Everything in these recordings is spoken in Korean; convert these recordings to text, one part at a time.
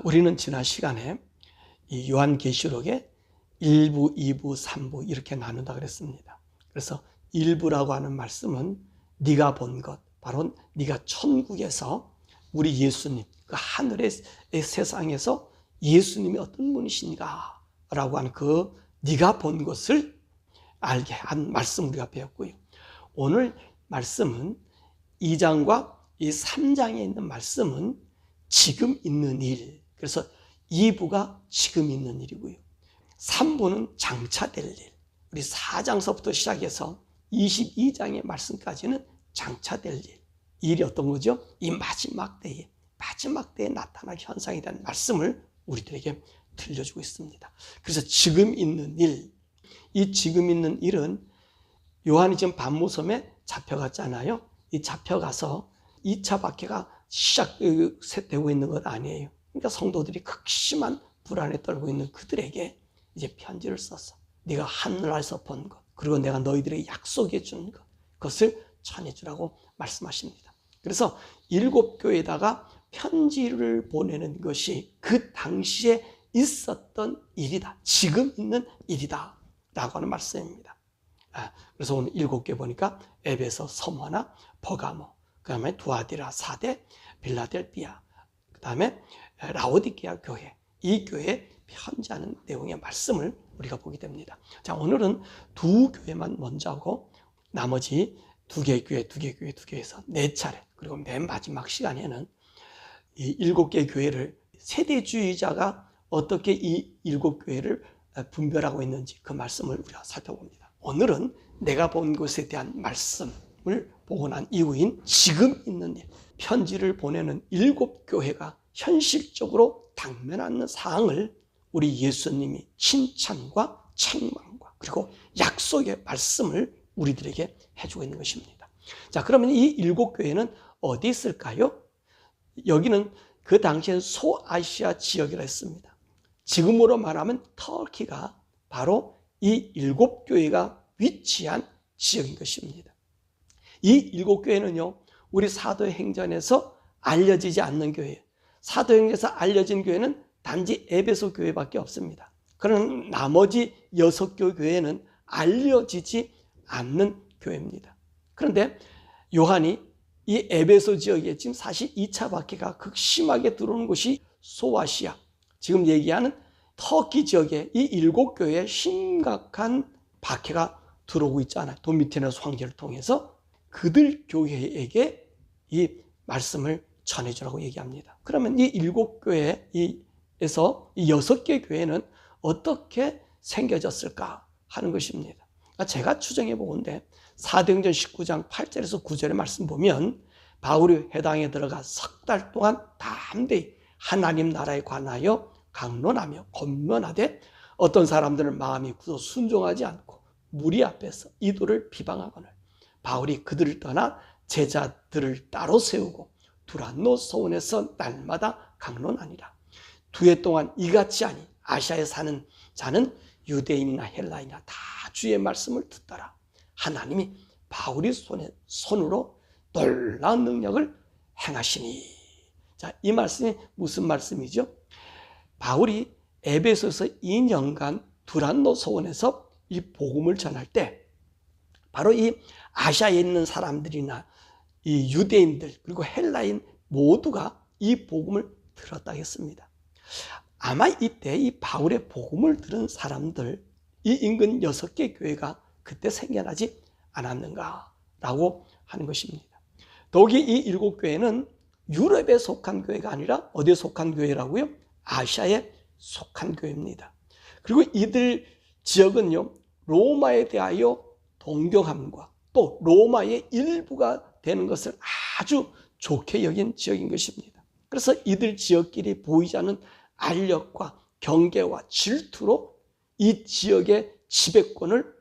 우리는 지난 시간에 이 요한계시록의 1부, 2부, 3부 이렇게 나눈다 그랬습니다. 그래서 1부라고 하는 말씀은 네가 본 것, 바로 네가 천국에서 우리 예수님, 그 하늘의 세상에서 예수님이 어떤 분이신가 라고 하는 그 네가 본 것을 알게 한 말씀 우리가 배웠고요. 오늘 말씀은 2장과 이 3장에 있는 말씀은 지금 있는 일, 그래서 2부가 지금 있는 일이고요. 3부는 장차될 일, 우리 4장서부터 시작해서 22장의 말씀까지는 장차될 일, 일이 어떤 거죠? 이 마지막 때에 나타날 현상에 대한 말씀을 우리들에게 들려주고 있습니다. 그래서 지금 있는 일, 이 지금 있는 일은 요한이 지금 반모섬에 잡혀갔잖아요. 이 잡혀가서 2차 박해가 시작되고 있는 건 아니에요. 그러니까 성도들이 극심한 불안에 떨고 있는 그들에게 이제 편지를 썼어. 네가 하늘에서 본 것, 그리고 내가 너희들에게 약속해 준 것, 그것을 전해주라고 말씀하십니다. 그래서 7교회에다가 편지를 보내는 것이 그 당시에 있었던 일이다. 지금 있는 일이다. 라고 하는 말씀입니다. 그래서 오늘 7개 보니까 에베소, 서머나, 버가모, 그 다음에 두아디라, 사대, 빌라델비아, 그 다음에 라오디게아 교회, 이 교회에 편지하는 내용의 말씀을 우리가 보게 됩니다. 자, 오늘은 두 교회만 먼저 하고 나머지 두 개의 교회에서 4차례, 그리고 맨 마지막 시간에는 이 7개 교회를 세대주의자가 어떻게 이 7교회를 분별하고 있는지 그 말씀을 우리가 살펴봅니다. 오늘은 내가 본 것에 대한 말씀을 보고 난 이후인 지금 있는 일, 편지를 보내는 7교회가 현실적으로 당면하는 사항을 우리 예수님이 칭찬과 책망과 그리고 약속의 말씀을 우리들에게 해주고 있는 것입니다. 자, 그러면 이 7교회는 어디 있을까요? 여기는 그 당시엔 소아시아 지역이라 했습니다. 지금으로 말하면 터키가 바로 이 7교회가 위치한 지역인 것입니다. 이 7교회는요, 우리 사도행전에서 알려지지 않는 교회예요. 사도행전에서 알려진 교회는 단지 에베소 교회밖에 없습니다. 그런 나머지 6교회는 알려지지 않는 교회입니다. 그런데 요한이 이 에베소 지역에 지금 사실 2차 박해가 극심하게 들어오는 곳이 소아시아, 지금 얘기하는 터키 지역에 이 7교회에 심각한 박해가 들어오고 있잖아요. 도미티너스 황제를 통해서 그들 교회에게 이 말씀을 전해주라고 얘기합니다. 그러면 이 7교회에서 이 6개 교회는 어떻게 생겨졌을까 하는 것입니다. 제가 추정해 보건대 사도행전 19장 8절에서 9절의 말씀 보면 바울이 회당에 들어가 석 달 동안 담대히 하나님 나라에 관하여 강론하며 권면하되 어떤 사람들은 마음이 굳어 순종하지 않고 무리 앞에서 이도를 비방하거늘 바울이 그들을 떠나 제자들을 따로 세우고 두란노 소원에서 날마다 강론하니라. 2해 동안 이같이 하니 아시아에 사는 자는 유대인이나 헬라인이나 다 주의 말씀을 듣더라. 하나님이 바울이 손으로 놀라운 능력을 행하시니. 자, 이 말씀이 무슨 말씀이죠? 바울이 에베소에서 2년간 두란노 소원에서 이 복음을 전할 때 바로 이 아시아에 있는 사람들이나 이 유대인들 그리고 헬라인 모두가 이 복음을 들었다 했습니다. 아마 이때 이 바울의 복음을 들은 사람들, 이 인근 6개 교회가 그때 생겨나지 않았는가라고 하는 것입니다. 더욱이 이 7교회는 유럽에 속한 교회가 아니라 어디에 속한 교회라고요? 아시아에 속한 교회입니다. 그리고 이들 지역은요, 로마에 대하여 동경함과 또 로마의 일부가 되는 것을 아주 좋게 여긴 지역인 것입니다. 그래서 이들 지역끼리 보이지 않는 알력과 경계와 질투로 이 지역의 지배권을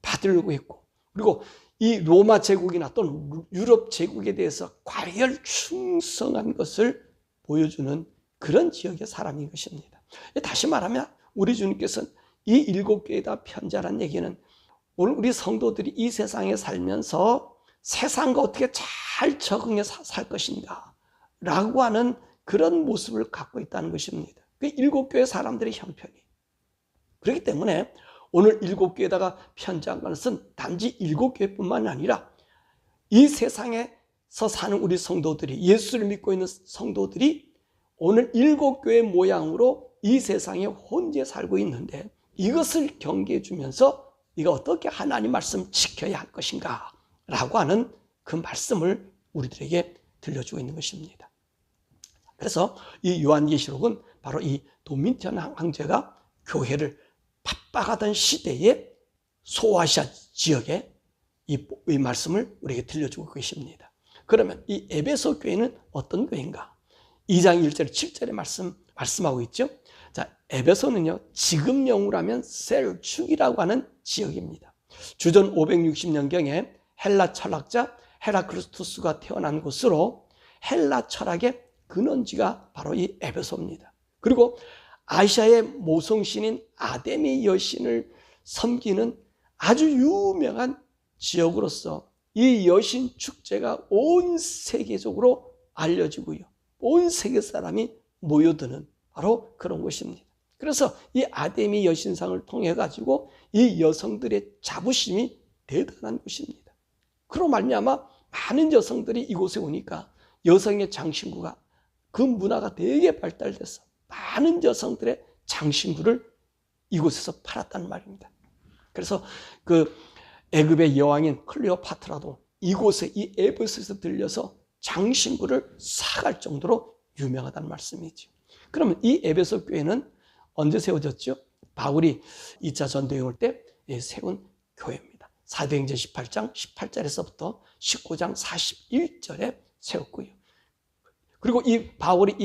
받으려고 했고, 그리고 이 로마 제국이나 또는 유럽 제국에 대해서 과열 충성한 것을 보여주는 그런 지역의 사람인 것입니다. 다시 말하면 우리 주님께서는 이 7교회에다 편지하라는 얘기는 오늘 우리 성도들이 이 세상에 살면서 세상과 어떻게 잘 적응해서 살 것인가 라고 하는 그런 모습을 갖고 있다는 것입니다. 그 7교회 사람들의 형편이. 그렇기 때문에 오늘 7교회에다가 편지한 것은 단지 7교회뿐만 아니라 이 세상에서 사는 우리 성도들이, 예수를 믿고 있는 성도들이 오늘 7교회 모양으로 이 세상에 혼자 살고 있는데, 이것을 경계해 주면서 네가 어떻게 하나님 말씀 지켜야 할 것인가 라고 하는 그 말씀을 우리들에게 들려주고 있는 것입니다. 그래서 이 요한계시록은 바로 이 도미티안 황제가 교회를 핍박하던 시대에 소아시아 지역에 이 말씀을 우리에게 들려주고 계십니다. 그러면 이 에베소 교회는 어떤 교회인가? 2장 1절 7절의 말씀하고 있죠. 자, 에베소는요, 지금명으로 하면 셀축이라고 하는 지역입니다. 주전 560년경에 헬라 철학자 헤라클리투스가 태어난 곳으로 헬라 철학의 근원지가 바로 이 에베소입니다. 그리고 아시아의 모성신인 아데미 여신을 섬기는 아주 유명한 지역으로서 이 여신 축제가 온 세계적으로 알려지고요, 온 세계 사람이 모여드는 바로 그런 곳입니다. 그래서 이 아데미 여신상을 통해 가지고 이 여성들의 자부심이 대단한 곳입니다. 그로 말미암아 많은 여성들이 이곳에 오니까 여성의 장신구가, 그 문화가 되게 발달돼서 많은 여성들의 장신구를 이곳에서 팔았단 말입니다. 그래서 그 애굽의 여왕인 클레오파트라도 이곳에 이 에베소에서 들려서 장신구를 사갈 정도로 유명하다는 말씀이죠. 그러면 이 에베소 교회는 언제 세워졌죠? 바울이 2차 전도여행 올 때 세운 교회입니다. 사도행전 18장 18절에서부터 19장 41절에 세웠고요. 그리고 이 바울이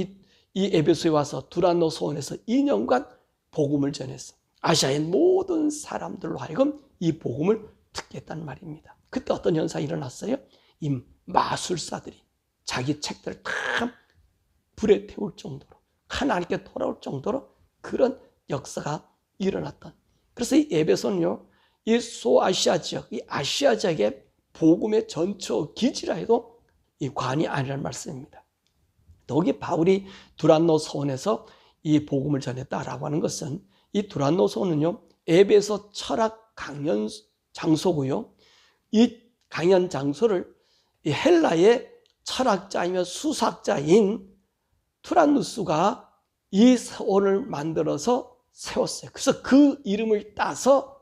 이 에베소에 와서 두란노 소원에서 2년간 복음을 전했어. 아시아의 모든 사람들로 하여금 이 복음을 듣게 했단 말입니다. 그때 어떤 현상이 일어났어요? 이 마술사들이 자기 책들을 다 불에 태울 정도로, 하나님께 돌아올 정도로 그런 역사가 일어났던. 그래서 이 에베소는요, 이 소아시아 지역, 이 아시아 지역의 복음의 전초 기지라 해도 이 과언이 아니라는 말씀입니다. 더욱이 바울이 두란노 소원에서 이 복음을 전했다라고 하는 것은, 이 두란노 소원은요, 에베소 철학 강연 장소고요, 이 강연 장소를 이 헬라의 철학자이며 수학자인 투란누스가 이 소원을 만들어서 세웠어요. 그래서 그 이름을 따서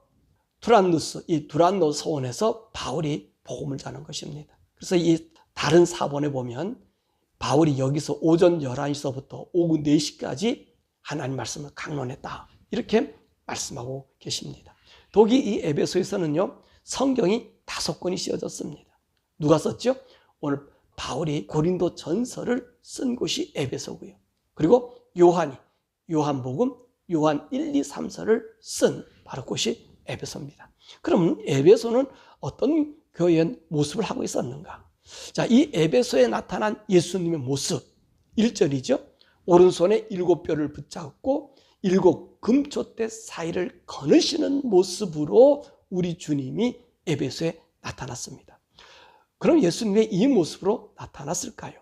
투란누스, 이 두란노 소원에서 바울이 복음을 전한 것입니다. 그래서 이 다른 사본에 보면 바울이 여기서 오전 11시서부터 오후 4시까지 하나님 말씀을 강론했다, 이렇게 말씀하고 계십니다. 독이 이 에베소에서는요, 성경이 5권이 씌워졌습니다. 누가 썼죠? 오늘 바울이 고린도 전서를 쓴 곳이 에베소고요. 그리고 요한이 요한복음, 요한 1, 2, 3서를 쓴 바로 곳이 에베소입니다. 그럼 에베소는 어떤 교회의 모습을 하고 있었는가? 자, 이 에베소에 나타난 예수님의 모습 1절이죠. 오른손에 7뼈를 붙잡고 7 금초대 사이를 거느시는 모습으로 우리 주님이 에베소에 나타났습니다. 그럼 예수님의 이 모습으로 나타났을까요?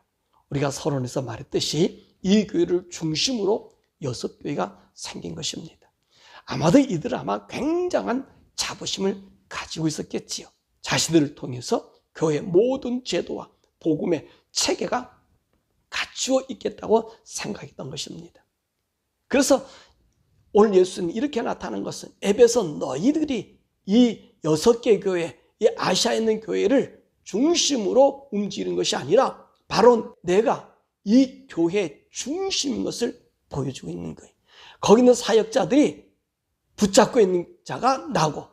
우리가 서론에서 말했듯이 이 교회를 중심으로 6교회가 생긴 것입니다. 아마도 이들은 굉장한 자부심을 가지고 있었겠지요. 자신들을 통해서 교회의 모든 제도와 복음의 체계가 갖추어 있겠다고 생각했던 것입니다. 그래서 오늘 예수님이 이렇게 나타난 것은 에베소 너희들이 이 6개 교회, 이 아시아에 있는 교회를 중심으로 움직이는 것이 아니라 바로 내가 이 교회의 중심인 것을 보여주고 있는 거예요. 거기 있는 사역자들이 붙잡고 있는 자가 나고,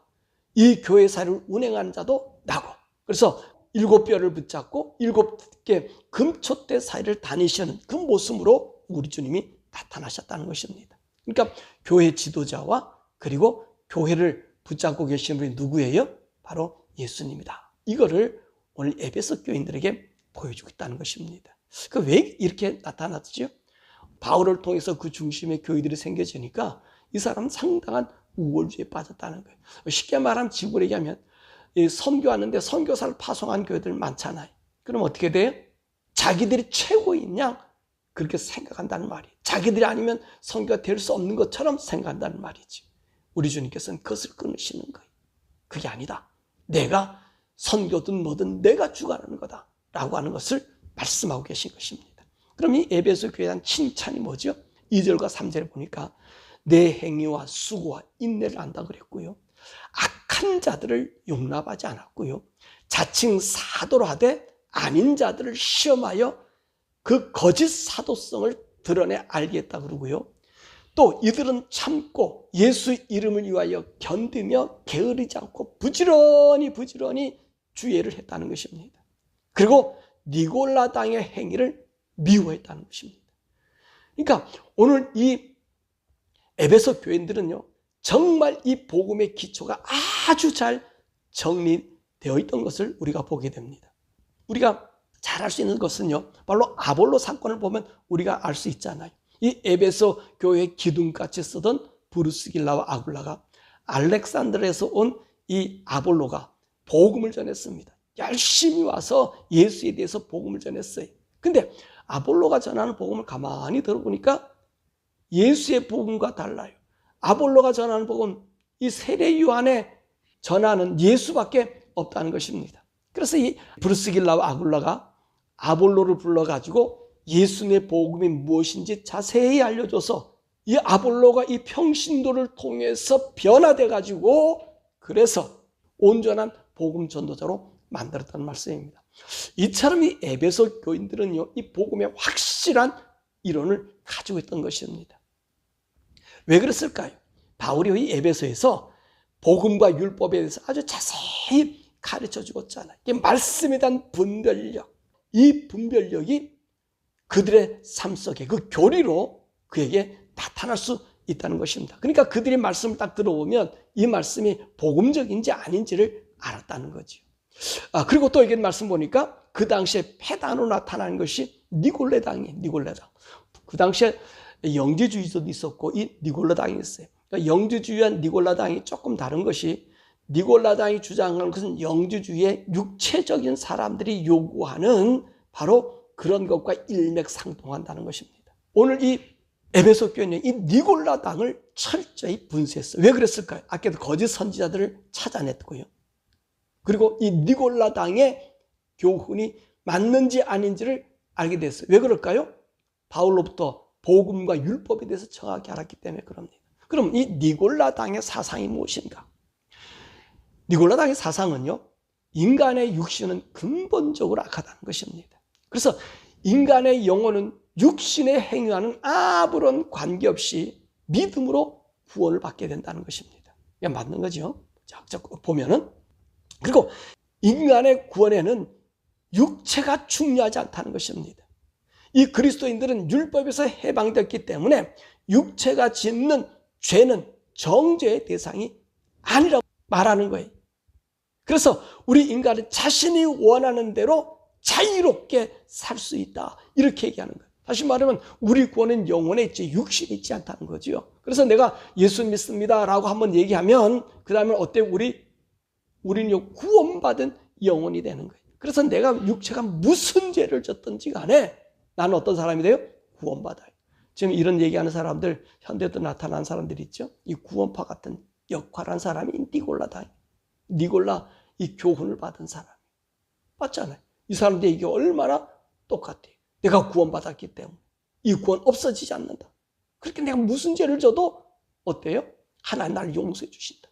이 교회 사를 운행하는 자도 나고, 그래서 7뼈를 붙잡고 7개 금초대 사이를 다니시는 그 모습으로 우리 주님이 나타나셨다는 것입니다. 그러니까 교회 지도자와 그리고 교회를 붙잡고 계신 분이 누구예요? 바로 예수님이다. 이거를 오늘 에베소 교인들에게 보여주고 있다는 것입니다. 왜 이렇게 나타났죠? 바울을 통해서 그 중심에 교회들이 생겨지니까 이 사람은 상당한 우월주의에 빠졌다는 거예요. 쉽게 말하면, 지구로 얘기하면 선교하는데 선교사를 파송한 교회들 많잖아요. 그럼 어떻게 돼요? 자기들이 최고인 양 그렇게 생각한다는 말이에요. 자기들이 아니면 선교가 될 수 없는 것처럼 생각한다는 말이죠. 우리 주님께서는 그것을 끊으시는 거예요. 그게 아니다. 내가 선교든 뭐든 내가 주관하는 거다 라고 하는 것을 말씀하고 계신 것입니다. 그럼 이 에베소 교회에 대한 칭찬이 뭐죠? 2절과 3절에 보니까 내 행위와 수고와 인내를 안다 그랬고요. 악한 자들을 용납하지 않았고요. 자칭 사도로 하되 아닌 자들을 시험하여 그 거짓 사도성을 드러내 알겠다 그러고요. 또 이들은 참고 예수 이름을 위하여 견디며 게으르지 않고 부지런히 주의를 했다는 것입니다. 그리고 니골라당의 행위를 미워했다는 것입니다. 그러니까 오늘 이 에베소 교인들은요, 정말 이 복음의 기초가 아주 잘 정리되어 있던 것을 우리가 보게 됩니다. 우리가 잘 알 수 있는 것은요, 바로 아볼로 사건을 보면 우리가 알 수 있잖아요. 이 에베소 교회 기둥같이 쓰던 브루스길라와 아굴라가 알렉산드르에서 온 이 아볼로가 복음을 전했습니다. 열심히 와서 예수에 대해서 복음을 전했어요. 근데 아볼로가 전하는 복음을 가만히 들어보니까 예수의 복음과 달라요. 아볼로가 전하는 복음, 이 세례 요한에 전하는 예수밖에 없다는 것입니다. 그래서 이 브루스길라와 아굴라가 아볼로를 불러가지고 예수님의 복음이 무엇인지 자세히 알려줘서 이 아볼로가 이 평신도를 통해서 변화돼가지고 그래서 온전한 복음 전도자로 만들었다는 말씀입니다. 이처럼 이 에베소 교인들은요, 이 복음의 확실한 이론을 가지고 있던 것입니다. 왜 그랬을까요? 바울이 이 에베소에서 복음과 율법에 대해서 아주 자세히 가르쳐 주었잖아요. 이 말씀에 대한 분별력, 이 분별력이 그들의 삶 속에 그 교리로 그에게 나타날 수 있다는 것입니다. 그러니까 그들이 말씀을 딱 들어보면 이 말씀이 복음적인지 아닌지를 알았다는 거죠. 그리고 또 이게 말씀 보니까 그 당시에 폐단으로 나타나는 것이 니골라당이에요. 니골라당. 그 당시에 영지주의도 있었고 이 니골라당이 있어요. 그러니까 영지주의와 니골라당이 조금 다른 것이 니골라당이 주장하는 것은 영지주의의 육체적인 사람들이 요구하는 바로 그런 것과 일맥상통한다는 것입니다. 오늘 이 에베소 교회는 이 니골라당을 철저히 분쇄했어요. 왜 그랬을까요? 아까도 거짓 선지자들을 찾아냈고요. 그리고 이 니골라당의 교훈이 맞는지 아닌지를 알게 됐어요. 왜 그럴까요? 바울로부터 복음과 율법에 대해서 정확히 알았기 때문에 그럽니다. 그럼 이 니골라당의 사상이 무엇인가? 니골라당의 사상은요, 인간의 육신은 근본적으로 악하다는 것입니다. 그래서 인간의 영혼은 육신의 행위와는 아무런 관계없이 믿음으로 구원을 받게 된다는 것입니다. 이게 맞는 거죠. 자, 보면은. 그리고 인간의 구원에는 육체가 중요하지 않다는 것입니다. 이 그리스도인들은 율법에서 해방됐기 때문에 육체가 짓는 죄는 정죄의 대상이 아니라고 말하는 거예요. 그래서 우리 인간은 자신이 원하는 대로 자유롭게 살 수 있다, 이렇게 얘기하는 거예요. 다시 말하면 우리 구원은 영혼에 있지 육신에 있지 않다는 거죠. 그래서 내가 예수 믿습니다 라고 한번 얘기하면 그 다음에 어때요? 우리는 구원받은 영혼이 되는 거예요. 그래서 내가 육체가 무슨 죄를 졌든지 간에 나는 어떤 사람이 돼요? 구원받아요. 지금 이런 얘기하는 사람들, 현대도 나타난 사람들이 있죠. 이 구원파 같은 역할한 사람이 니골라다. 니골라 이 교훈을 받은 사람. 맞잖아요. 이 사람들 이게 얼마나 똑같아요. 내가 구원받았기 때문에 이 구원 없어지지 않는다. 그렇게 내가 무슨 죄를 져도 어때요? 하나님 나를 용서해 주신다.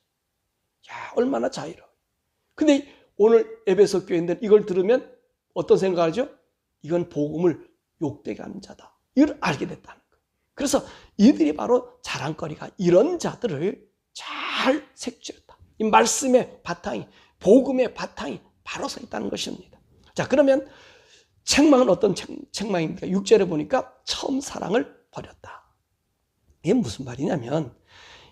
야, 얼마나 자유로워요. 근데 오늘 에베소 교인들 이걸 들으면 어떤 생각하죠? 이건 복음을 욕되게 하는 자다. 이걸 알게 됐다는 거예요. 그래서 이들이 바로 자랑거리가 이런 자들을 잘 색출했다. 이 말씀의 바탕이, 복음의 바탕이 바로 서 있다는 것입니다. 자, 그러면 책망은 어떤 책망입니까? 6절에 보니까 처음 사랑을 버렸다. 이게 무슨 말이냐면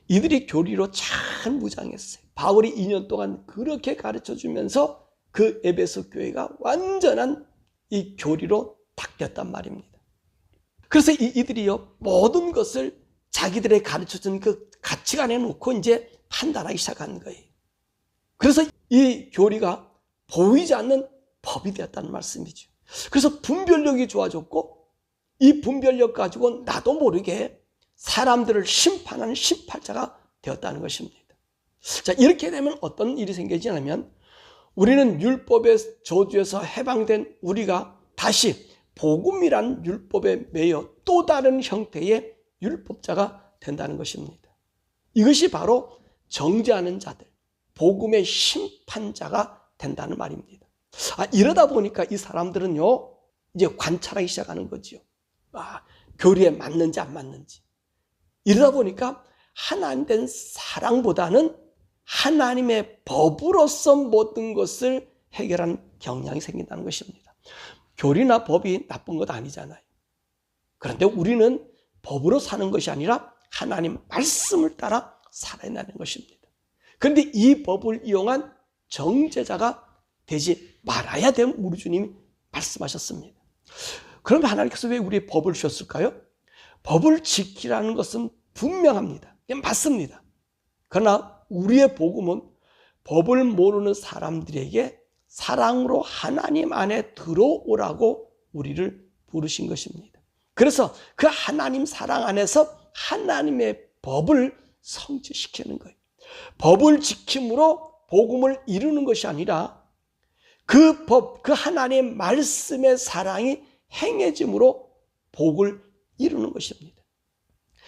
이들이 교리로 잘 무장했어요. 바울이 2년 동안 그렇게 가르쳐주면서 그 에베소 교회가 완전한 이 교리로 닦였단 말입니다. 그래서 이들이요, 모든 것을 자기들의 가르쳐준 그 가치관에 놓고 이제 판단하기 시작한 거예요. 그래서 이 교리가 보이지 않는 법이 되었다는 말씀이죠. 그래서 분별력이 좋아졌고 이 분별력 가지고 나도 모르게 사람들을 심판하는 심판자가 되었다는 것입니다. 자, 이렇게 되면 어떤 일이 생기냐면 우리는 율법의 저주에서 해방된 우리가 다시 복음이란 율법에 매여 또 다른 형태의 율법자가 된다는 것입니다. 이것이 바로 정죄하는 자들, 복음의 심판자가 된다는 말입니다. 이러다 보니까 이 사람들은요, 이제 관찰하기 시작하는 거지요. 교리에 맞는지 안 맞는지. 이러다 보니까 하나님 된 사랑보다는 하나님의 법으로서 모든 것을 해결하는 경향이 생긴다는 것입니다. 교리나 법이 나쁜 것 아니잖아요. 그런데 우리는 법으로 사는 것이 아니라 하나님 말씀을 따라 살아야 하는 것입니다. 그런데 이 법을 이용한 정죄자가 되지 말아야 되는 우리 주님이 말씀하셨습니다. 그럼 하나님께서 왜 우리의 법을 주셨을까요? 법을 지키라는 것은 분명합니다. 맞습니다. 그러나 우리의 복음은 법을 모르는 사람들에게 사랑으로 하나님 안에 들어오라고 우리를 부르신 것입니다. 그래서 그 하나님 사랑 안에서 하나님의 법을 성취시키는 거예요. 법을 지킴으로 복음을 이루는 것이 아니라 그 법, 그 하나님의 말씀의 사랑이 행해짐으로 복을 이루는 것입니다.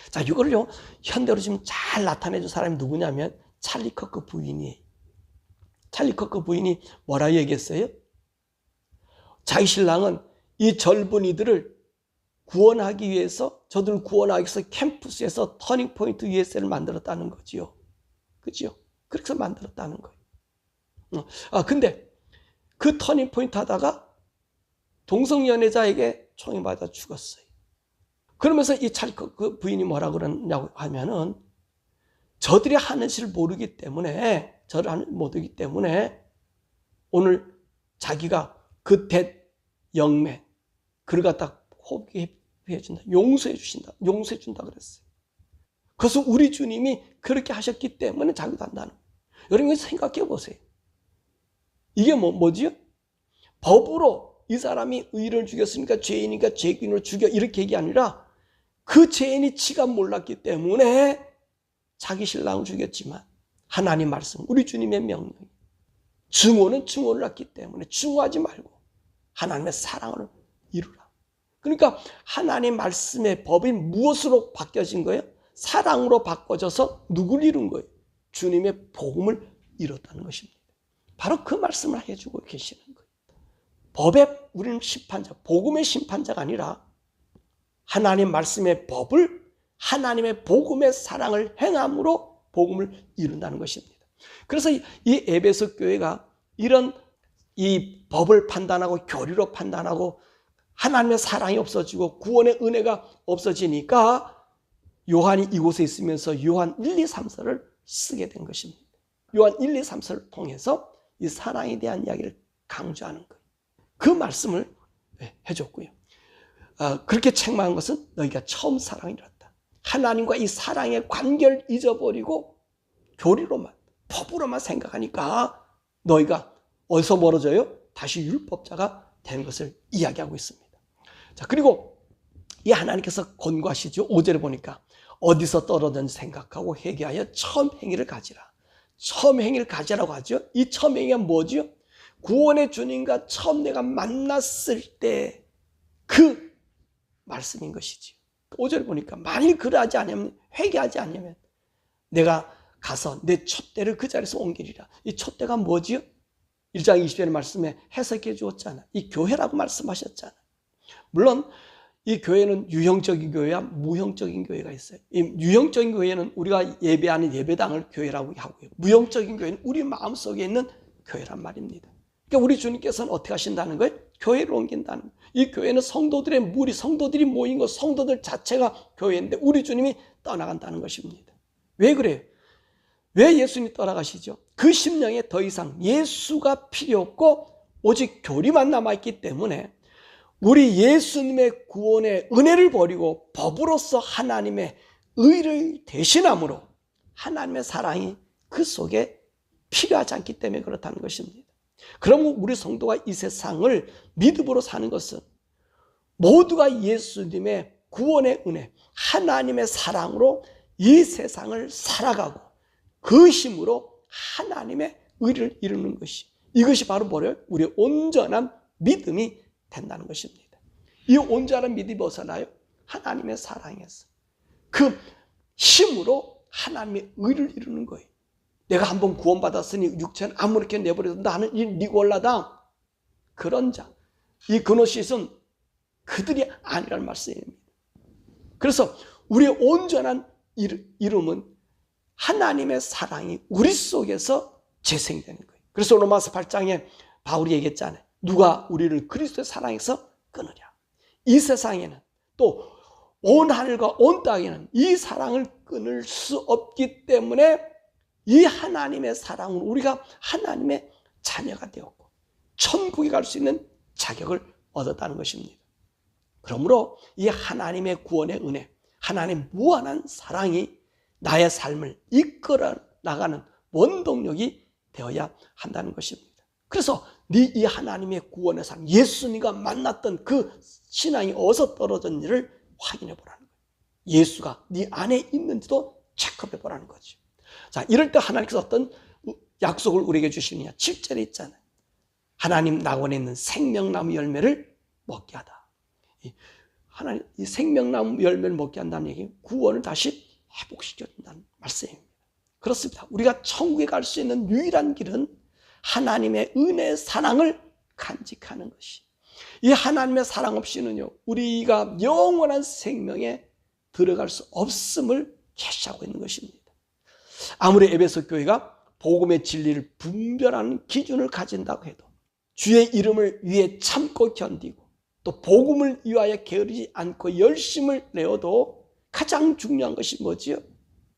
자, 이걸요, 현대로 지금 잘 나타내준 사람이 누구냐면 찰리 커크 부인이에요. 찰리 커크 부인이 뭐라 얘기했어요? 자기 신랑은 이 젊은이들을 구원하기 위해서, 저들을 구원하기 위해서 캠퍼스에서 터닝포인트 USA를 만들었다는 거지요. 그죠? 그렇게 해서 만들었다는 거예요. 근데 그 터닝포인트 하다가 동성연애자에게 총이 맞아 죽었어요. 그러면서 이 찰리 커크 부인이 뭐라 그러냐고 하면은 저들이 하는 짓을 모르기 때문에, 저를 하는 모르기 때문에 오늘 자기가 그 대 영맨, 그를 갖다 호흡해 준다, 용서해 준다 그랬어요. 그래서 우리 주님이 그렇게 하셨기 때문에 자기도 한다는 거예요. 여러분 생각해 보세요. 이게 뭐지요? 법으로 이 사람이 의인을 죽였으니까 죄인이니까 죄인을 죽여, 이렇게 얘기 아니라 그 죄인이 지가 몰랐기 때문에 자기 신랑을 죽였지만 하나님 말씀, 우리 주님의 명령, 증오는 증오를 낳기 때문에 증오하지 말고 하나님의 사랑을 이루라. 그러니까 하나님 말씀의 법이 무엇으로 바뀌어진 거예요? 사랑으로 바꿔져서 누굴 이룬 거예요? 주님의 복음을 이뤘다는 것입니다. 바로 그 말씀을 해주고 계시는 거예요. 법의 우리는 심판자, 복음의 심판자가 아니라 하나님 말씀의 법을 하나님의 복음의 사랑을 행함으로 복음을 이룬다는 것입니다. 그래서 이 에베소 교회가 이런 이 법을 판단하고 교리로 판단하고 하나님의 사랑이 없어지고 구원의 은혜가 없어지니까 요한이 이곳에 있으면서 요한 1, 2, 3서를 쓰게 된 것입니다. 요한 1, 2, 3서를 통해서 이 사랑에 대한 이야기를 강조하는 거예요. 그 말씀을 해줬고요. 그렇게 책망한 것은 너희가 처음 사랑을 잃었다. 하나님과 이 사랑의 관계를 잊어버리고 교리로만, 법으로만 생각하니까 너희가 어디서 멀어져요? 다시 율법자가 되는 것을 이야기하고 있습니다. 자, 그리고 이 하나님께서 권고하시죠. 5절에 보니까 어디서 떨어졌는지 생각하고 회개하여 처음 행위를 가지라. 처음 행위를 가지라고 하죠. 이 처음 행위가 뭐죠? 구원의 주님과 처음 내가 만났을 때 그 말씀인 것이지. 5절 보니까 만일 그러하지 않으면, 회개하지 않으면 내가 가서 내 촛대를 그 자리에서 옮기리라. 이 촛대가 뭐지요? 1장 20절의 말씀에 해석해 주었잖아. 이 교회라고 말씀하셨잖아. 물론 이 교회는 유형적인 교회와 무형적인 교회가 있어요. 이 유형적인 교회는 우리가 예배하는 예배당을 교회라고 하고요. 무형적인 교회는 우리 마음속에 있는 교회란 말입니다. 그러니까 우리 주님께서는 어떻게 하신다는 거예요? 교회를 옮긴다는 거예요. 이 교회는 성도들의 무리, 성도들이 모인 것, 성도들 자체가 교회인데 우리 주님이 떠나간다는 것입니다. 왜 그래요? 왜 예수님이 떠나가시죠? 그 심령에 더 이상 예수가 필요 없고 오직 교리만 남아있기 때문에 우리 예수님의 구원의 은혜를 버리고 법으로서 하나님의 의를 대신함으로 하나님의 사랑이 그 속에 필요하지 않기 때문에 그렇다는 것입니다. 그러면 우리 성도가 이 세상을 믿음으로 사는 것은 모두가 예수님의 구원의 은혜, 하나님의 사랑으로 이 세상을 살아가고 그 힘으로 하나님의 의를 이루는 것이, 이것이 바로 뭐래요? 우리의 온전한 믿음이 된다는 것입니다. 이 온전한 믿음이 어디서나요? 하나님의 사랑에서. 그 힘으로 하나님의 의를 이루는 거예요. 내가 한번 구원받았으니 육체는 아무렇게 내버려도 나는 이 니골라당, 그런 자, 이 그노시스는 그들이 아니라는 말씀입니다. 그래서 우리의 온전한 이름은 하나님의 사랑이 우리 속에서 재생되는 거예요. 그래서 로마서 8장에 바울이 얘기했잖아요. 누가 우리를 그리스도의 사랑에서 끊으랴. 이 세상에는 또 온 하늘과 온 땅에는 이 사랑을 끊을 수 없기 때문에 이 하나님의 사랑은 우리가 하나님의 자녀가 되었고 천국에 갈 수 있는 자격을 얻었다는 것입니다. 그러므로 이 하나님의 구원의 은혜, 하나님의 무한한 사랑이 나의 삶을 이끌어 나가는 원동력이 되어야 한다는 것입니다. 그래서 이 하나님의 구원의 사랑, 예수님과 만났던 그 신앙이 어디서 떨어졌는지를 확인해 보라는 거예요. 예수가 네 안에 있는지도 체크해 보라는 거죠. 자, 이럴 때 하나님께서 어떤 약속을 우리에게 주시느냐? 7절에 있잖아요. 하나님 낙원에 있는 생명나무 열매를 먹게 하다. 하나님 이 생명나무 열매를 먹게 한다는 얘기, 구원을 다시 회복시켜 준다는 말씀입니다. 그렇습니다. 우리가 천국에 갈 수 있는 유일한 길은 하나님의 은혜의 사랑을 간직하는 것이, 이 하나님의 사랑 없이는요 우리가 영원한 생명에 들어갈 수 없음을 계시하고 있는 것입니다. 아무리 에베소 교회가 복음의 진리를 분별하는 기준을 가진다고 해도 주의 이름을 위해 참고 견디고 또 복음을 위하여 게으르지 않고 열심을 내어도 가장 중요한 것이 뭐지요?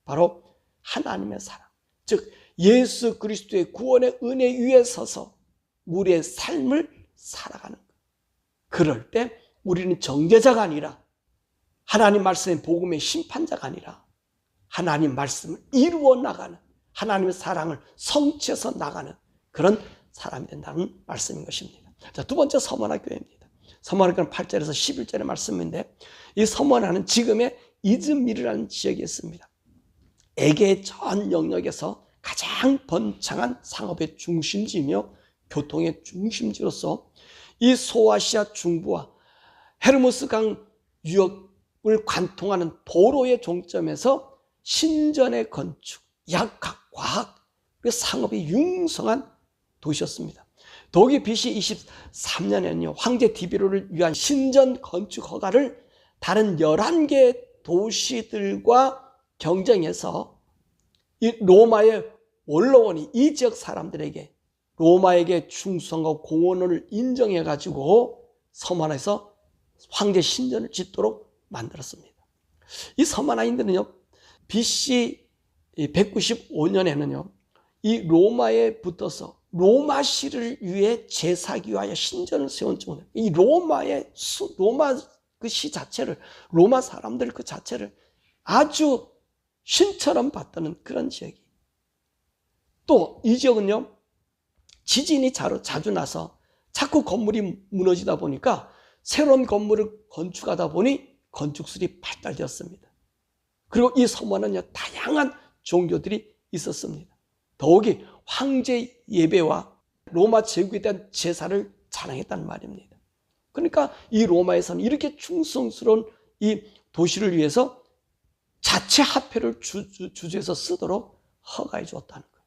바로 하나님의 사랑, 즉 예수 그리스도의 구원의 은혜 위에 서서 우리의 삶을 살아가는 것. 그럴 때 우리는 정죄자가 아니라 하나님 말씀의 복음의 심판자가 아니라 하나님 말씀을 이루어 나가는, 하나님의 사랑을 성취해서 나가는 그런 사람이 된다는 말씀인 것입니다. 자, 두 번째 서머나교회입니다. 서머나교회는 8절에서 11절의 말씀인데, 이 서머나는 지금의 이즈미르라는 지역에 있습니다. 에게 전 영역에서 가장 번창한 상업의 중심지이며 교통의 중심지로서 이 소아시아 중부와 헤르모스 강 유역을 관통하는 도로의 종점에서 신전의 건축, 약학, 과학, 상업이 융성한 도시였습니다. 독일 BC 23년에는요, 황제 디비로를 위한 신전 건축 허가를 다른 11개 도시들과 경쟁해서 이 로마의 원로원이 이 지역 사람들에게 로마에게 충성하고 공헌을 인정해가지고 서머나에서 황제 신전을 짓도록 만들었습니다. 이 서머나인들은요, BC 195년에는요, 이 로마에 붙어서 로마시를 위해 제사하기 위하여 신전을 세운 중에 이 로마 그 시 자체를, 로마 사람들 그 자체를 아주 신처럼 봤다는 그런 지역이. 또 이 지역은요, 지진이 자주 나서 자꾸 건물이 무너지다 보니까 새로운 건물을 건축하다 보니 건축술이 발달되었습니다. 그리고 이 서머나는요, 다양한 종교들이 있었습니다. 더욱이 황제 예배와 로마 제국에 대한 제사를 자랑했다는 말입니다. 그러니까 이 로마에서는 이렇게 충성스러운 이 도시를 위해서 자체 화폐를 주주해서 쓰도록 허가해 주었다는 거예요.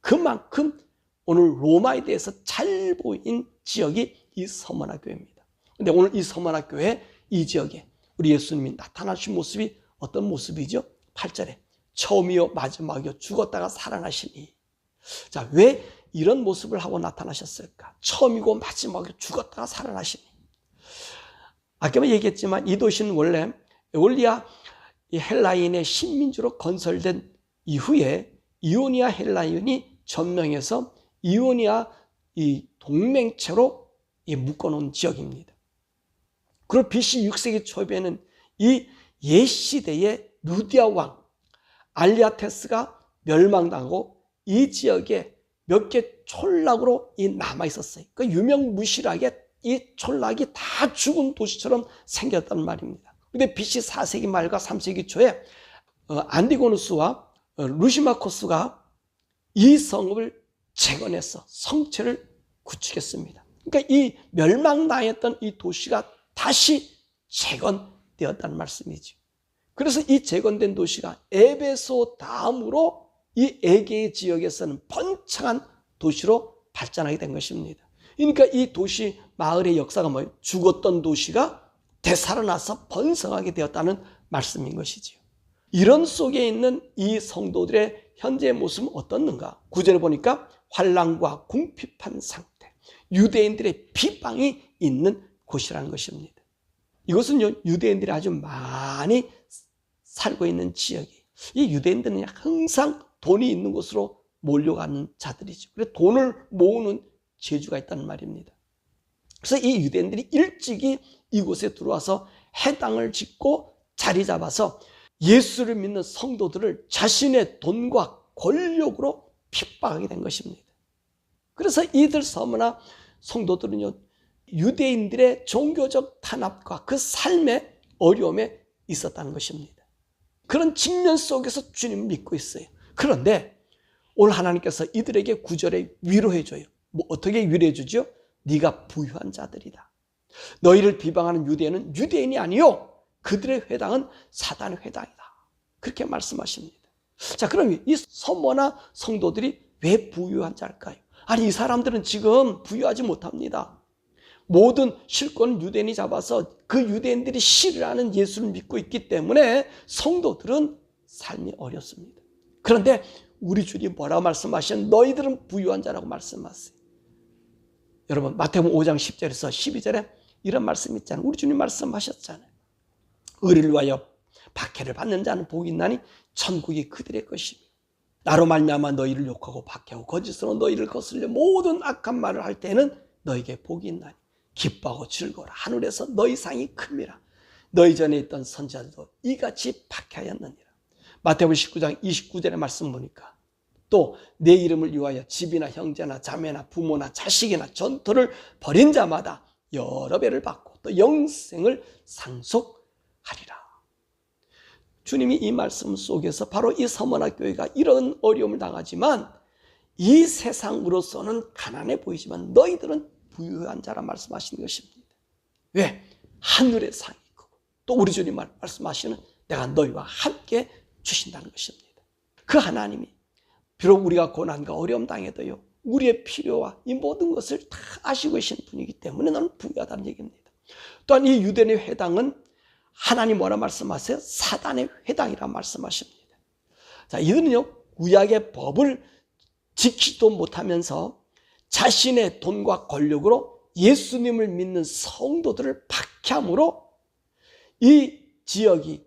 그만큼 오늘 로마에 대해서 잘 보인 지역이 이 서머나 교회입니다. 그런데 오늘 이 서머나 교회 이 지역에 우리 예수님이 나타나신 모습이 어떤 모습이죠? 8절에 처음이요 마지막이요 죽었다가 살아나시니. 자, 왜 이런 모습을 하고 나타나셨을까? 처음이고 마지막이고 죽었다가 살아나시니. 아까 얘기했지만 이 도시는 원래 에올리아 헬라인의 식민지로 건설된 이후에 이오니아 헬라인이 점령해서 이오니아 이 동맹체로 묶어놓은 지역입니다. 그리고 BC 6세기 초에는 이 옛시대의 루디아 왕 알리아테스가 멸망당하고 이 지역에 몇 개 촌락으로 남아 있었어요. 그 유명무실하게 이 촌락이 다 죽은 도시처럼 생겼단 말입니다. 근데 BC 4세기 말과 3세기 초에 안티고누스와 루시마코스가 이 성읍을 재건해서 성체를 구축했습니다. 그러니까 이 멸망당했던 이 도시가 다시 재건되었다는 말씀이죠. 그래서 이 재건된 도시가 에베소 다음으로 이 에게 지역에서는 번창한 도시로 발전하게 된 것입니다. 그러니까 이 도시 마을의 역사가 뭐예요? 죽었던 도시가 되살아나서 번성하게 되었다는 말씀인 것이지요. 이런 속에 있는 이 성도들의 현재의 모습은 어떻는가? 9절에 보니까 환난과 궁핍한 상태, 유대인들의 비방이 있는 곳이라는 것입니다. 이것은요, 유대인들이 아주 많이 살고 있는 지역이에요. 이 유대인들은 항상 돈이 있는 곳으로 몰려가는 자들이죠. 그래서 돈을 모으는 재주가 있다는 말입니다. 그래서 이 유대인들이 일찍이 이곳에 들어와서 해당을 짓고 자리 잡아서 예수를 믿는 성도들을 자신의 돈과 권력으로 핍박하게 된 것입니다. 그래서 이들 서머나 성도들은요, 유대인들의 종교적 탄압과 그 삶의 어려움에 있었다는 것입니다. 그런 측면 속에서 주님을 믿고 있어요. 그런데 오늘 하나님께서 이들에게 9절에 위로해 줘요. 뭐 어떻게 위로해 주죠? 네가 부유한 자들이다. 너희를 비방하는 유대인은 유대인이 아니요, 그들의 회당은 사단의 회당이다. 그렇게 말씀하십니다. 자, 그럼 이 서머나 성도들이 왜 부유한 자일까요? 아니, 이 사람들은 지금 부유하지 못합니다. 모든 실권은 유대인이 잡아서 그 유대인들이 싫어하는 예수를 믿고 있기 때문에 성도들은 삶이 어렵습니다. 그런데 우리 주님 뭐라고 말씀하시는? 너희들은 부유한 자라고 말씀하세요. 여러분, 마태복음 5장 10절에서 12절에 이런 말씀 있잖아요. 우리 주님 말씀하셨잖아요. 의를 위하여 박해를 받는 자는 복이 있나니 천국이 그들의 것이며, 나로 말미암아 너희를 욕하고 박해하고 거짓으로 너희를 거슬려 모든 악한 말을 할 때는 너희에게 복이 있나니 기뻐하고 즐거워라. 하늘에서 너희 상이 큽니다. 너희 전에 있던 선지자들도 이같이 박해하였느니라. 마태복음 19장 29절의 말씀 보니까 또 내 이름을 위하여 집이나 형제나 자매나 부모나 자식이나 전토를 벌인 자마다 여러 배를 받고 또 영생을 상속하리라. 주님이 이 말씀 속에서 바로 이 서머나 교회가 이런 어려움을 당하지만 이 세상으로서는 가난해 보이지만 너희들은 부유한 자라 말씀하시는 것입니다. 왜? 하늘의 상이 크고 또 우리 주님 말씀하시는 내가 너희와 함께 주신다는 것입니다. 그 하나님이 비록 우리가 고난과 어려움 당해도요, 우리의 필요와 이 모든 것을 다 아시고 계신 분이기 때문에 너는 부유하다는 얘기입니다. 또한 이 유대인의 회당은 하나님 뭐라 말씀하세요? 사단의 회당이라 말씀하십니다. 자, 이들은요, 구약의 법을 지키지도 못하면서 자신의 돈과 권력으로 예수님을 믿는 성도들을 박해함으로 이 지역이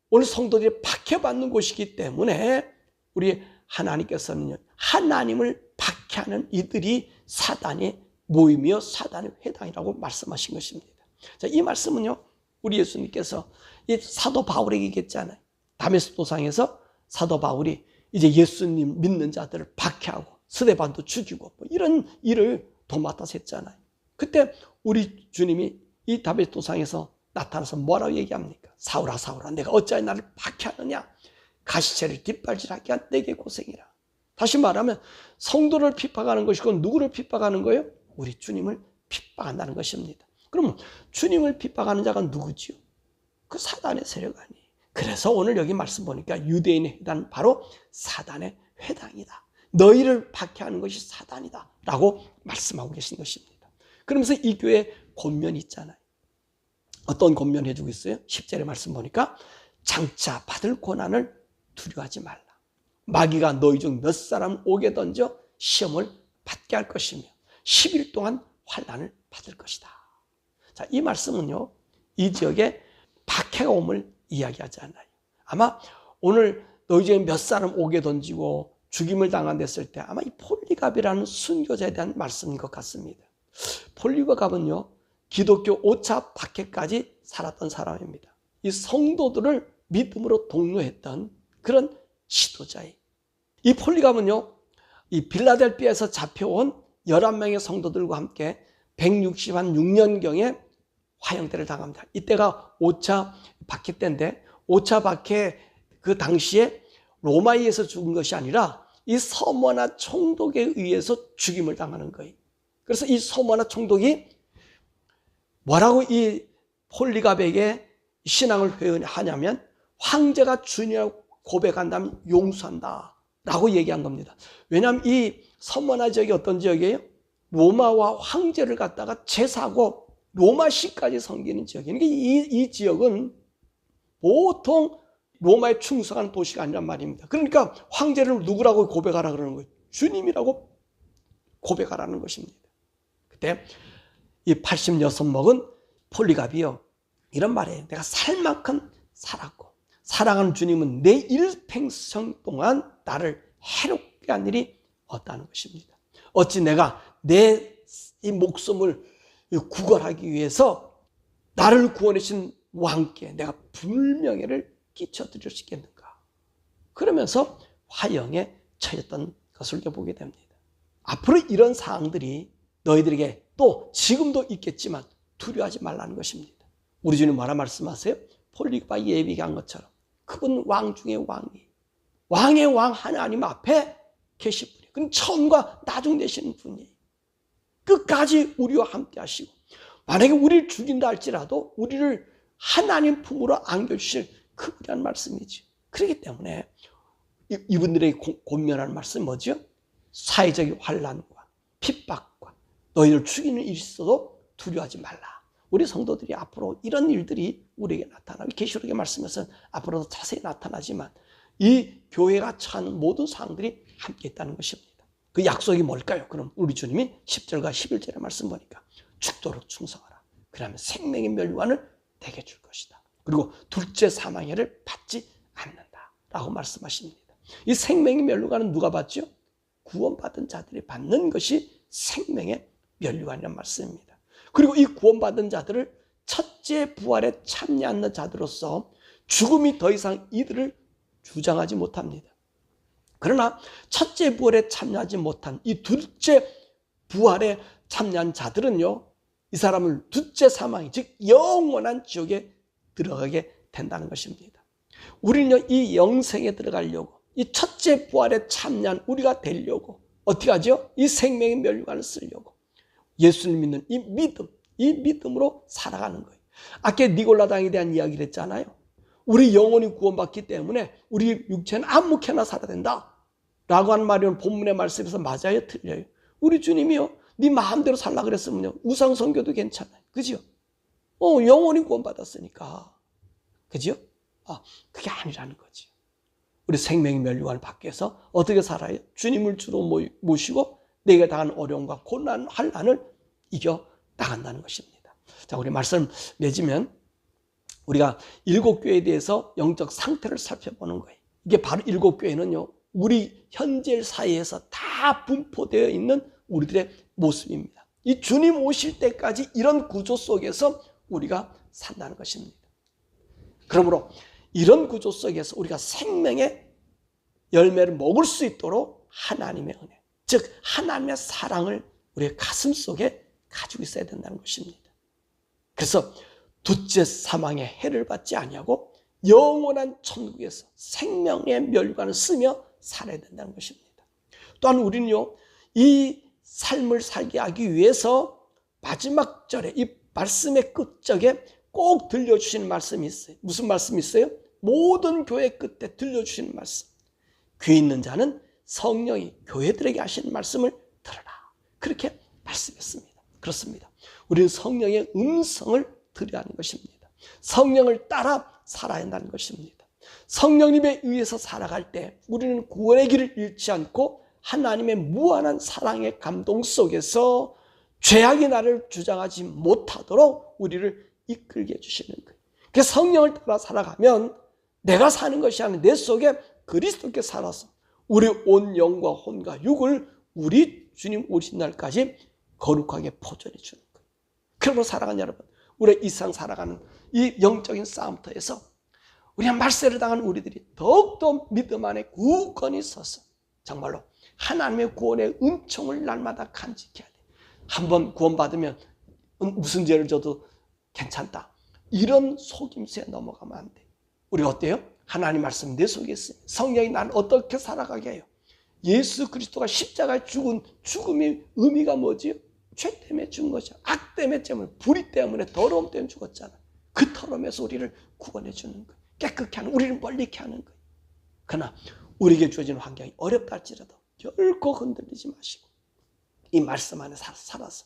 오늘 성도들이 박해받는 곳이기 때문에 우리 하나님께서는 하나님을 박해하는 이들이 사단의 모임이요 사단의 회당이라고 말씀하신 것입니다. 자, 이 말씀은요, 우리 예수님께서 이 사도 바울에게 얘기했잖아요. 다메섹 도상에서 사도 바울이 이제 예수님 믿는 자들을 박해하고 스데반도 죽이고 뭐 이런 일을 도맡아서 했잖아요. 그때 우리 주님이 이 다메섹 도상에서 나타나서 뭐라고 얘기합니까? 사울아 사울아 내가 어찌하여 나를 박해하느냐? 가시체를 뒷발질하게 한 내게 고생이라. 다시 말하면 성도를 핍박하는 것이고 누구를 핍박하는 거예요? 우리 주님을 핍박한다는 것입니다. 그러면 주님을 핍박하는 자가 누구지요? 그 사단의 세력 아니에요. 그래서 오늘 여기 말씀 보니까 유대인의 회당은 바로 사단의 회당이다. 너희를 박해하는 것이 사단이다 라고 말씀하고 계신 것입니다. 그러면서 이 교회에 권면이 있잖아요. 어떤 권면 해주고 있어요? 10절의 말씀 보니까 장차 받을 고난을 두려워하지 말라. 마귀가 너희 중 몇 사람 옥에 던져 시험을 받게 할 것이며 10일 동안 환난을 받을 것이다. 자, 이 말씀은요, 이 지역에 박해가 옴을 이야기하지 않아요. 아마 오늘 너희 중에 몇 사람 옥에 던지고 죽임을 당한댔을 때 아마 이 폴리갑이라는 순교자에 대한 말씀인 것 같습니다. 폴리갑은요, 기독교 5차 박해까지 살았던 사람입니다. 이 성도들을 믿음으로 독려했던 그런 지도자예요. 이 폴리갑은요, 이 빌라델피아에서 잡혀온 11명의 성도들과 함께 166년경에 화형대를 당합니다. 이때가 5차 박해 때인데 5차 박해 그 당시에 로마에 의해서 죽은 것이 아니라 이 서머나 총독에 의해서 죽임을 당하는 거예요. 그래서 이 서머나 총독이 뭐라고 이 폴리갑에게 신앙을 회하냐면 황제가 주님이라고 고백한다면 용서한다 라고 얘기한 겁니다. 왜냐하면 이 서머나 지역이 어떤 지역이에요? 로마와 황제를 갖다가 제사하고 로마시까지 섬기는 지역이에요. 이 지역은 보통 로마에 충성하는 도시가 아니란 말입니다. 그러니까 황제를 누구라고 고백하라 그러는 거예요? 주님이라고 고백하라는 것입니다. 그때 이 86 먹은 폴리갑이요, 이런 말이에요. 내가 살 만큼 살았고 사랑하는 주님은 내 일평생 동안 나를 해롭게 한 일이 없다는 것입니다. 어찌 내가 내 이 목숨을 구걸하기 위해서 나를 구원해 주신 왕께 내가 불명예를 끼쳐드릴 수 있겠는가? 그러면서 화형에 처했던 것을 보게 됩니다. 앞으로 이런 사항들이 너희들에게 또 지금도 있겠지만 두려워하지 말라는 것입니다. 우리 주님 뭐라 말씀하세요? 폴리갑이 예비한 것처럼 그분 왕 중에 왕이, 왕의 왕 하나님 앞에 계신 분이에요. 그럼 처음과 나중 되시는 분이에요. 끝까지 우리와 함께 하시고 만약에 우리를 죽인다 할지라도 우리를 하나님 품으로 안겨주실 그분이라는 말씀이죠. 그렇기 때문에 이분들에게 권면하는 말씀이 뭐죠? 사회적인 환난과 핍박과 너희를 죽이는 일이 있어도 두려워하지 말라. 우리 성도들이 앞으로 이런 일들이 우리에게 나타나고 계시록의 말씀에서는 앞으로도 자세히 나타나지만 이 교회가 처하는 모든 상황들이 함께 있다는 것입니다. 그 약속이 뭘까요? 그럼 우리 주님이 10절과 11절의 말씀 보니까 죽도록 충성하라. 그러면 생명의 멸류관을 내게 줄 것이다. 그리고 둘째 사망해를 받지 않는다 라고 말씀하십니다. 이 생명의 멸류관은 누가 받죠? 구원받은 자들이 받는 것이 생명의 멸류관이라는 말씀입니다. 그리고 이 구원받은 자들을 첫째 부활에 참여하는 자들로서 죽음이 더 이상 이들을 주장하지 못합니다. 그러나 첫째 부활에 참여하지 못한 이 둘째 부활에 참여한 자들은요, 이 사람을 둘째 사망, 즉 영원한 지옥에 들어가게 된다는 것입니다. 우리는요, 이 영생에 들어가려고, 이 첫째 부활에 참여한 우리가 되려고 어떻게 하죠? 이 생명의 멸류관을 쓰려고 예수님 믿는 이 믿음으로 살아가는 거예요. 아까 니골라당에 대한 이야기를 했잖아요. 우리 영혼이 구원받기 때문에 우리 육체는 아무렇게나 살아야 된다 라고 하는 말이면 본문의 말씀에서 맞아요? 틀려요? 우리 주님이요, 네 마음대로 살라 그랬으면요 우상 선교도 괜찮아요. 그죠? 영혼이 구원받았으니까. 그죠? 그게 아니라는 거지. 우리 생명의 멸류관을 받기 위해서 어떻게 살아요? 주님을 주로 모시고 내게 당한 어려움과 고난, 환난을 이겨 나간다는 것입니다. 자, 우리 말씀 맺으면 우리가 7교회에 대해서 영적 상태를 살펴보는 거예요. 이게 바로 7교회는요, 우리 현재 사회에서 다 분포되어 있는 우리들의 모습입니다. 이 주님 오실 때까지 이런 구조 속에서 우리가 산다는 것입니다. 그러므로 이런 구조 속에서 우리가 생명의 열매를 먹을 수 있도록 하나님의 은혜, 즉 하나님의 사랑을 우리의 가슴 속에 가지고 있어야 된다는 것입니다. 그래서 둘째 사망의 해를 받지 아니하고 영원한 천국에서 생명의 멸류관을 쓰며 살아야 된다는 것입니다. 또한 우리는요, 이 삶을 살게 하기 위해서 마지막 절에 이 말씀의 끝쪽에 꼭 들려주시는 말씀이 있어요. 무슨 말씀이 있어요? 모든 교회 끝에 들려주시는 말씀. 귀 있는 자는 성령이 교회들에게 하시는 말씀을 들으라. 그렇게 말씀했습니다. 그렇습니다. 우리는 성령의 음성을 들어야 하는 것입니다. 성령을 따라 살아야 한다는 것입니다. 성령님에 의해서 살아갈 때 우리는 구원의 길을 잃지 않고 하나님의 무한한 사랑의 감동 속에서 죄악이 나를 주장하지 못하도록 우리를 이끌게 해주시는 거예요. 그래서 성령을 따라 살아가면 내가 사는 것이 아니라 내 속에 그리스도께 살아서 우리 온 영과 혼과 육을 우리 주님 오신 날까지 거룩하게 보존해 주는 거예요. 그러므로 사랑하는 여러분, 우리 이 세상 살아가는 이 영적인 싸움터에서 우리가 말세를 당한 우리들이 더욱더 믿음 안에 굳건히 서서 정말로 하나님의 구원의 은총을 날마다 간직해야 돼. 한번 구원받으면 무슨 죄를 져도 괜찮다. 이런 속임수에 넘어가면 안 돼. 우리가 어때요? 하나님 말씀 내 속에 있으면 성령이 난 어떻게 살아가게 해요? 예수 그리스도가 십자가에 죽은 죽음의 의미가 뭐지요? 죄 때문에 죽은 것이야. 악 때문에, 불의 때문에, 더러움 때문에 죽었잖아. 그 더러움에서 우리를 구원해 주는 거예요. 깨끗게 하는, 우리를 멀리게 하는 거예요. 그러나 우리에게 주어진 환경이 어렵다 할지라도 결코 흔들리지 마시고 이 말씀 안에 살아서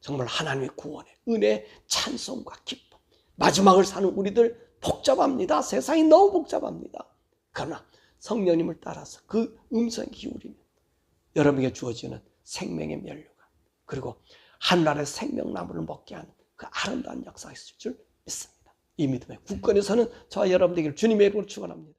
정말 하나님의 구원의 은혜, 찬송과 기쁨, 마지막을 사는 우리들 복잡합니다. 세상이 너무 복잡합니다. 그러나 성령님을 따라서 그 음성 기울이면 여러분에게 주어지는 생명의 면류관, 그리고 하늘나라의 생명나무를 먹게 하는 그 아름다운 역사가 있을 줄 믿습니다. 이 믿음의 굳건히 서는 저와 여러분 되기를 주님의 이름으로 축원합니다.